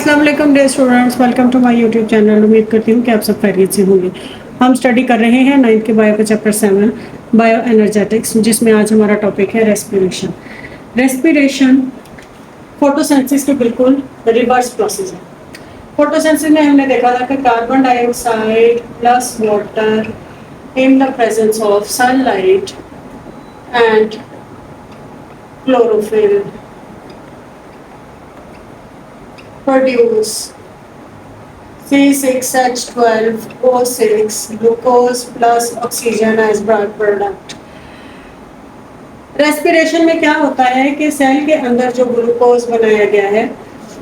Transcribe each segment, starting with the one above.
अस्सलाम वालेकुम dear students, welcome to my YouTube channel. उम्मीद करती हूँ कि आप सब खैरियत से होंगे। हम स्टडी कर रहे हैं 9th के बायो का चैप्टर 7 बायो एनर्जेटिक्स, जिसमें आज हमारा टॉपिक है रेस्पिरेशन। रेस्पिरेशन फोटोसिंथेसिस के बिल्कुल रिवर्स प्रोसेस है। फोटोसिंथेसिस में हमने देखा था कि carbon dioxide plus water in the presence of sunlight and chlorophyll produce C6H12O6 glucose plus oxygen as byproduct। Respiration में क्या होता है कि सेल के अंदर जो ग्लूकोज बनाया गया है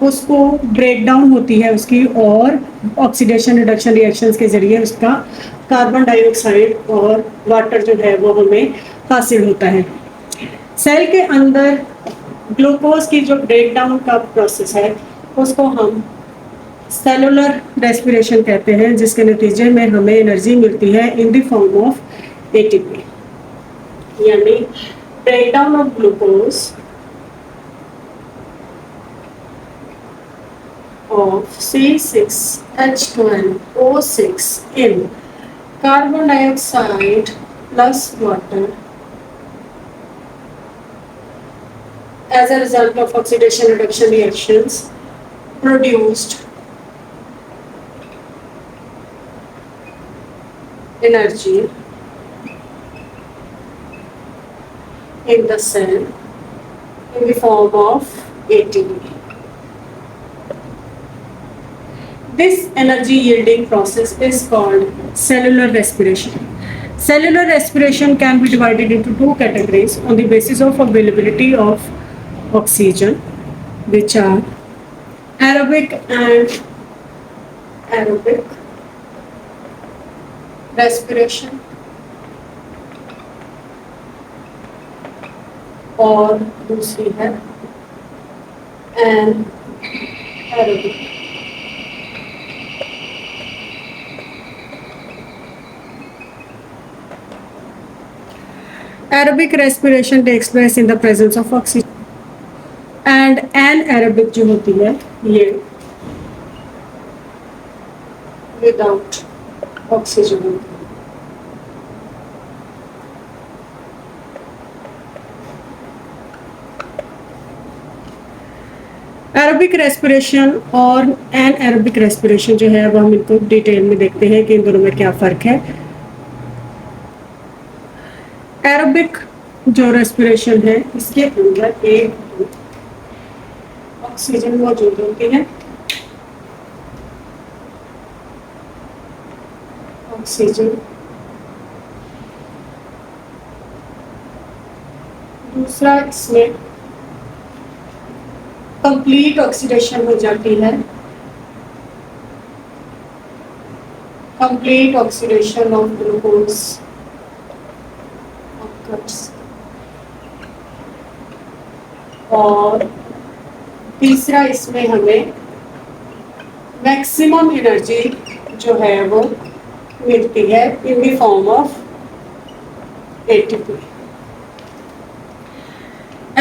उसको ब्रेक डाउन होती है उसकी, और ऑक्सीडेशन रिडक्शन रिएक्शंस के जरिए उसका कार्बन डाइऑक्साइड और वाटर जो है वो हमें हासिल होता है। सेल के अंदर ग्लूकोज की जो ब्रेक डाउन का प्रोसेस है उसको हम सेलुलर रेस्पिरेशन कहते हैं, जिसके नतीजे में हमें एनर्जी मिलती है in the form of ATP, यानी break down of glucose of C6H12O6 in carbon dioxide plus water as a result of oxidation reduction reactions produced energy in the cell in the form of ATP. This energy yielding process is called cellular respiration. Cellular respiration can be divided into two categories on the basis of availability of oxygen, which are aerobic and anaerobic respiration, और दूसरी है anaerobic। Aerobic respiration takes place in the presence of oxygen and anaerobic जो होती है ये without oxygen होती है। Aerobic respiration और एनाएरोबिक रेस्पिरेशन जो है वो हम इनको डिटेल में देखते हैं कि इन दोनों में क्या फ़र्क है। एरोबिक जो रेस्पिरेशन है इसके अंदर एक ऑक्सीजन मौजूद होती है, ऑक्सीजन। दूसरा, इसमें कंप्लीट ऑक्सीडेशन हो जाती है, कंप्लीट ऑक्सीडेशन ऑफ ग्लूकोज और तीसरा, इसमें हमें मैक्सिमम एनर्जी जो है वो मिलती है in the form of ATP.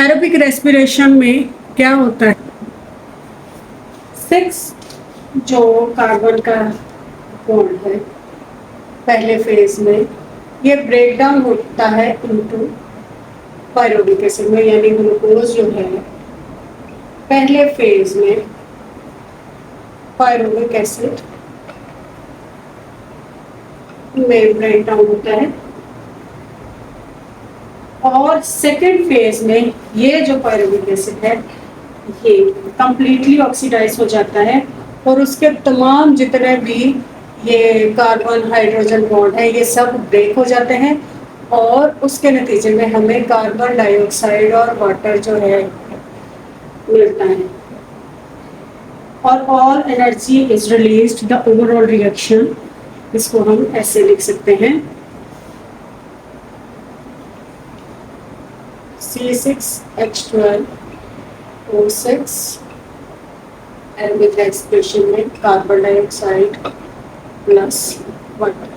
Aerobic respiration में क्या होता है, 6 जो कार्बन का बॉन्ड है पहले फेज में ये ब्रेक डाउन होता है इनटू पायरुविक एसिड में, यानी ग्लूकोज जो है पहले फेज में पायरुविक एसिड में ब्रेक डाउन होता है, और सेकेंड फेज में ये जो पायरुविक एसिड है ये कंप्लीटली ऑक्सीडाइज हो जाता है और उसके तमाम जितने भी ये कार्बन हाइड्रोजन बॉन्ड है ये सब ब्रेक हो जाते हैं, और उसके नतीजे में हमें कार्बन डाइऑक्साइड और वाटर जो है मिलता है, और all energy is released the overall reaction. इसको हम ऐसे लिख सकते हैं, C6H12O6 एरोबिक रेस्पिरेशन में carbon dioxide plus water.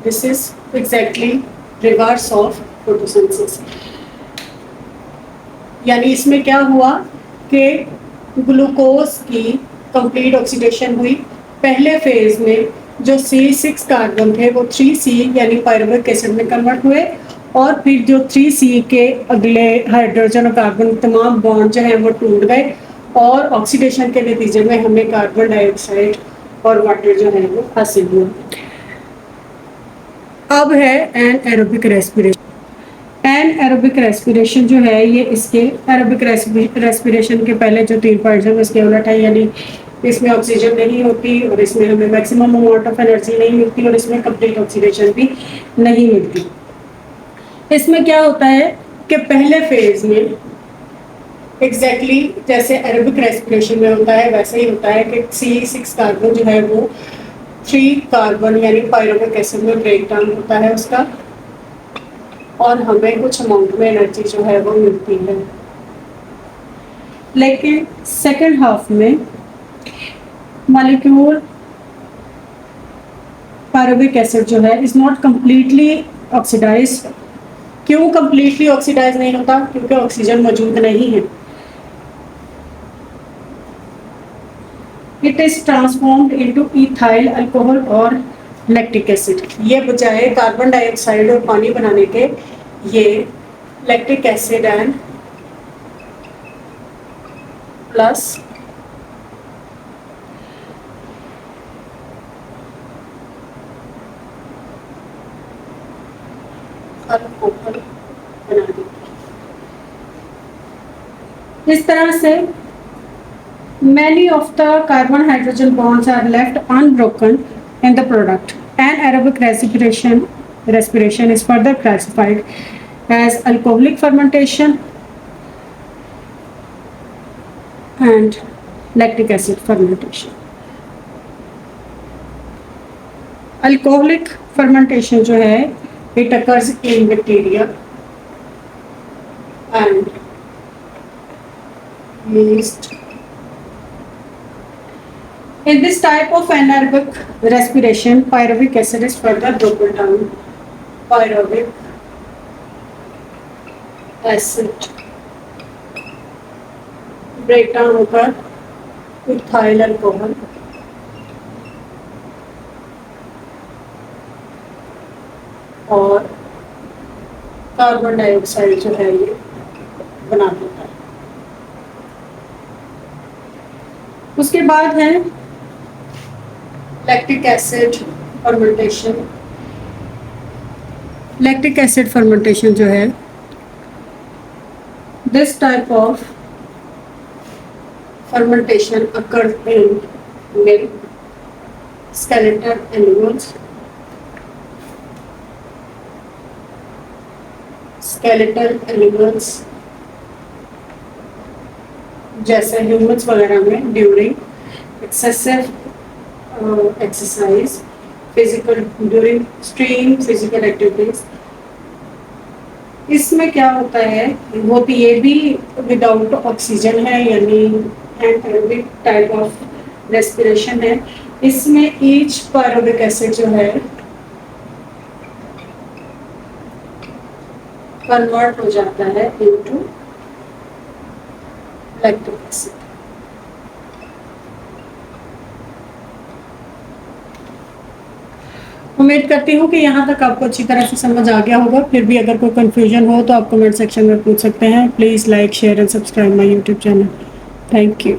This is exactly reverse of photosynthesis. यानी इसमें क्या हुआ कि ग्लूकोज की कंप्लीट ऑक्सीडेशन हुई। पहले फेज में जो C6 कार्बन थे वो 3C यानी पायरुविक एसिड में कन्वर्ट हुए, और फिर जो 3C के अगले हाइड्रोजन और कार्बन तमाम बॉन्ड जो हैं वो टूट गए, और ऑक्सीडेशन के नतीजे में हमें कार्बन डाइऑक्साइड और वाटर जो है वो हासिल हुआ। अब है एनाएरोबिक रेस्पिरेशन। एनाएरोबिक रेस्पिरेशन जो है ये इसके एरोबिक रेस्पिरेशन के पहले जो 3 पॉइंट्स हैं उसके उलट है, यानी इसमें ऑक्सीजन नहीं होती और इसमें हमें मैक्सिमम अमाउंट ऑफ एनर्जी नहीं मिलती और इसमें कंप्लीट ऑक्सीडेशन भी नहीं मिलती। इसमें क्या होता है कि पहले फेज में एग्जैक्टली जैसे एरोबिक रेस्पिरेशन में होता है वैसे ही होता है कि C6 कार्बन जो है वो 3 कार्बन यानी पायरुविक एसिड में ब्रेक डाउन होता है उसका, और हमें कुछ अमाउंट में एनर्जी जो है वो मिलती है। लेकिन सेकेंड हाफ में मॉलिक्यूल पायरुविक एसिड जो है इज नॉट कंप्लीटली ऑक्सीडाइज्ड। क्यों कंप्लीटली ऑक्सीडाइज नहीं होता? क्योंकि ऑक्सीजन मौजूद नहीं है। It is transformed into ethyl alcohol और लैक्टिक एसिड। ये बजाय कार्बन डाइऑक्साइड और पानी बनाने के ये lactic acid and plus alcohol बना देते। इस तरह से many of the carbon hydrogen bonds are left unbroken in the product. Anaerobic respiration is further classified as alcoholic fermentation and lactic acid fermentation. Alcoholic fermentation जो है it occurs in bacteria and yeast. In this type of anaerobic respiration, pyruvic acid is further broken down. Pyruvic acid breakdown होकर ethyl alcohol और carbon dioxide जो है ये बना देता है। उसके बाद है lactic acid fermentation. Lactic acid fermentation जो है this type of fermentation occurs in milk, skeletal animals, जैसे ह्यूमन्स वगैरह में during excessive exercise, during extreme physical activities. इसमें क्या होता है वो तो ये भी विदाउट ऑक्सीजन है, यानी एनाएरोबिक टाइप ऑफ रेस्पिरेशन है। इसमें ईच पायरुविक एसिड जो है कन्वर्ट हो जाता है इनटू लैक्टिक एसिड। उम्मीद करती हूँ कि यहाँ तक आपको अच्छी तरह से समझ आ गया होगा। फिर भी अगर कोई कंफ्यूजन हो तो आप कमेंट सेक्शन में पूछ सकते हैं। Please like, share and subscribe my YouTube channel. Thank you.